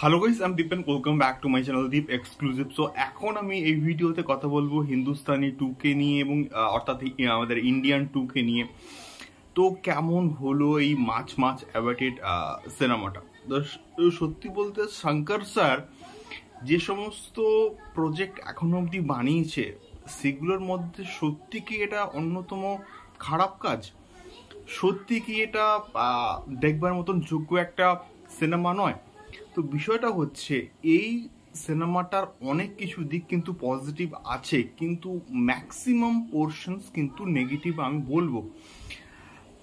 Hello guys, আমি Dipen. Welcome back to my channel Deep exclusive. So এখন আমি এই ভিডিওতে কথা বলবো হিন্দুস্তানি 2K নিয়ে এবং অর্থাৎ আমাদের ইন্ডিয়ান 2K নিয়ে। তো কেমন হলো এই মাছ অ্যাভার্টেড সিনেমাটা? সত্যি বলতে শঙ্কর স্যার যে সমস্ত প্রজেক্ট এখনো অবধি বানিয়েছে সেগুলোর মধ্যে সত্যি কি এটা অন্যতম খারাপ কাজ? সত্যি কি এটা দেখবার মতন যোগ্য একটা সিনেমা নয়? তো বিষয়টা হচ্ছে এই সিনেমাটার অনেক কিছু দিক কিন্তু পজিটিভ আছে, কিন্তু ম্যাক্সিমাম পোর্শনস কিন্তু নেগেটিভ আমি বলবো।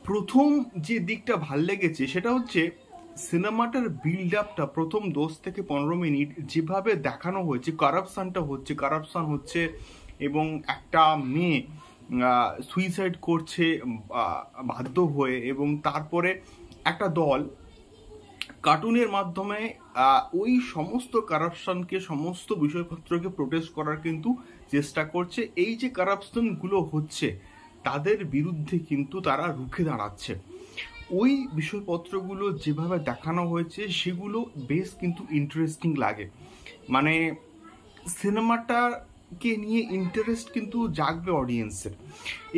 প্রথম যে দিকটা ভাল লেগেছে সেটা হচ্ছে সিনেমাটার বিল্ড আপটা প্রথম 10 থেকে 15 মিনিট যেভাবে দেখানো হয়েছে, কারাপশন হচ্ছে এবং একটা মেয়ে সুইসাইড করছে বাধ্য হয়ে, এবং তারপরে একটা দল কার্টুনের মাধ্যমে ওই সমস্ত কারাপশনকে, সমস্ত বিষয়পত্রকে প্রোটেস্ট করার কিন্তু চেষ্টা করছে। এই যে কারাপশনগুলো হচ্ছে তাদের বিরুদ্ধে কিন্তু তারা রুখে দাঁড়াচ্ছে। ওই বিষয়পত্রগুলো যেভাবে দেখানো হয়েছে সেগুলো বেশ কিন্তু ইন্টারেস্টিং লাগে। মানে সিনেমাটাকে নিয়ে ইন্টারেস্ট কিন্তু জাগবে অডিয়েন্সের।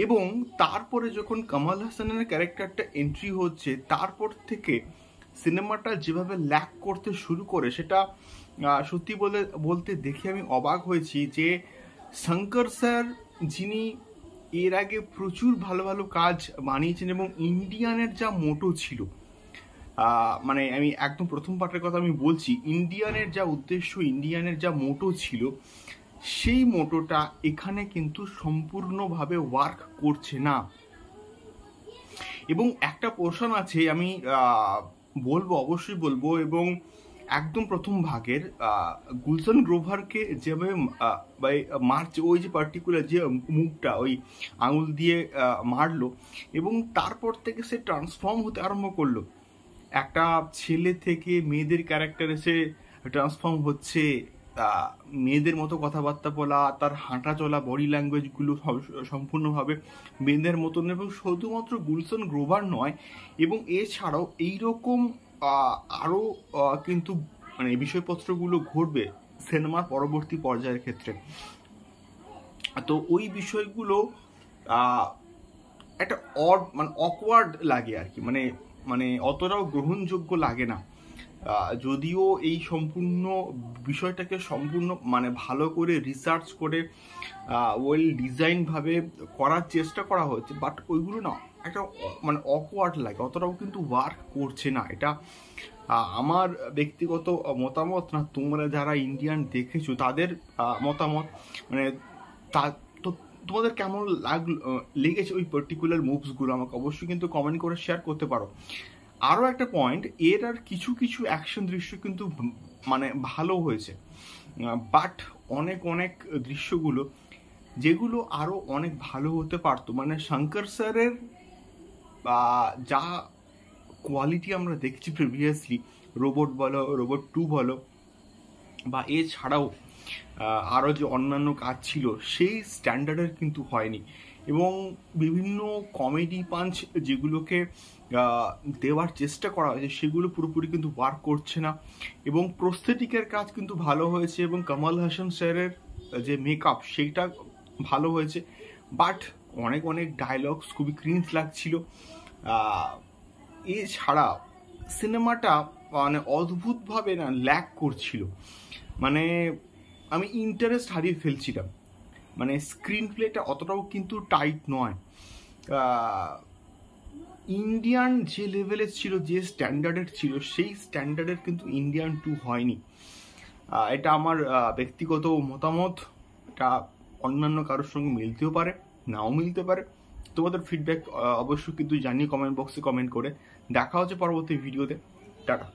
এবং তারপরে যখন কামাল হাসানের ক্যারেক্টারটা এন্ট্রি হচ্ছে, তারপর থেকে সিনেমাটা যেভাবে ল্যাক করতে শুরু করে সেটা সত্যি বলতে দেখে আমি অবাক হয়েছি যে শঙ্কর স্যার, যিনি এর আগে প্রচুর ভালো ভালো কাজ বানিয়েছেন এবং ইন্ডিয়ানের যা মোটো ছিল, মানে আমি একদম প্রথম পার্টের কথা আমি বলছি, ইন্ডিয়ানের যা উদ্দেশ্য, ইন্ডিয়ানের যা মোটো ছিল, সেই মোটোটা এখানে কিন্তু সম্পূর্ণভাবে ওয়ার্ক করছে না। এবং একটা পোর্শন আছে, আমি অবশ্যই বলবো, এবং একদম প্রথম ভাগের গুলশান গ্রোভারকে যেভাবে মারছে, ওই যে পার্টিকুলার যে মুভটা ওই আঙুল দিয়ে মারলো, এবং তারপর থেকে সে ট্রান্সফর্ম হতে আরম্ভ করলো, একটা ছেলে থেকে মেয়েদের ক্যারেক্টারে সে ট্রান্সফর্ম হচ্ছে, মেয়েদের মতো কথাবার্তা বলা, তার হাঁটা চলা, বডি ল্যাঙ্গুয়েজগুলো সম্পূর্ণভাবে মেয়েদের মতন। এবং শুধুমাত্র গুলশান গ্রোভার নয়, এবং এছাড়াও এইরকম আরও কিন্তু মানে বিষয়পত্রগুলো ঘটবে সিনেমার পরবর্তী পর্যায়ের ক্ষেত্রে। তো ওই বিষয়গুলো একটা মানে অকওয়ার্ড লাগে আর কি, মানে অতটাও গ্রহণযোগ্য লাগে না। যদিও এই সম্পূর্ণ বিষয়টাকে সম্পূর্ণ মানে ভালো করে রিসার্চ করে ওয়েল ডিজাইনভাবে করার চেষ্টা করা হয়েছে, বাট ওইগুলো না একটা মানে অকওয়ার্ড লাগে, অতটাও কিন্তু ওয়ার্ক করছে না। এটা আমার ব্যক্তিগত মতামত না, তোমরা যারা ইন্ডিয়ান দেখেছো তাদের মতামত। মানে তো তোমাদের কেমন লেগেছে ওই পার্টিকুলার মুভসগুলো আমাকে অবশ্যই কিন্তু কমেন্ট করে শেয়ার করতে পারো। আরও একটা পয়েন্ট, এর আর কিছু কিছু অ্যাকশন দৃশ্য কিন্তু মানে ভালো হয়েছে, বাট অনেক দৃশ্যগুলো যেগুলো আরও অনেক ভালো হতে পারতো। মানে শঙ্কর স্যারের যা কোয়ালিটি আমরা দেখছি প্রিভিয়াসলি, রোবট বলো, রোবট 2 বলো, বা এছাড়াও আরও যে অন্যান্য কাজ ছিল, সেই স্ট্যান্ডার্ডের কিন্তু হয়নি। এবং বিভিন্ন কমেডি পাঞ্চ যেগুলোকে দেওয়ার চেষ্টা করা হয়েছে সেগুলো পুরোপুরি কিন্তু ওয়ার্ক করছে না। এবং প্রস্থেটিকের কাজ কিন্তু ভালো হয়েছে, এবং কামাল হাসান স্যারের যে মেকআপ সেইটা ভালো হয়েছে, বাট অনেক ডায়লগস খুবই ক্রিঞ্জ লাগছিল। এছাড়া সিনেমাটা মানে অদ্ভুতভাবে না ল্যাক করছিল, মানে আমি ইন্টারেস্ট হারিয়ে ফেলছিলাম। মানে স্ক্রিন প্লেটা অতটাও কিন্তু টাইট নয়। ইন্ডিয়ান যে লেভেলের ছিল, যে স্ট্যান্ডার্ডের ছিল, সেই স্ট্যান্ডার্ডের কিন্তু ইন্ডিয়ান 2 হয়নি। এটা আমার ব্যক্তিগত মতামত। এটা অন্যান্য কারোর সঙ্গে মিলতেও পারে, নাও মিলতে পারে। তোমাদের ফিডব্যাক অবশ্যই কিন্তু জানিয়ে কমেন্ট বক্সে কমেন্ট করে। দেখা হচ্ছে পরবর্তী ভিডিওতে। টাটা।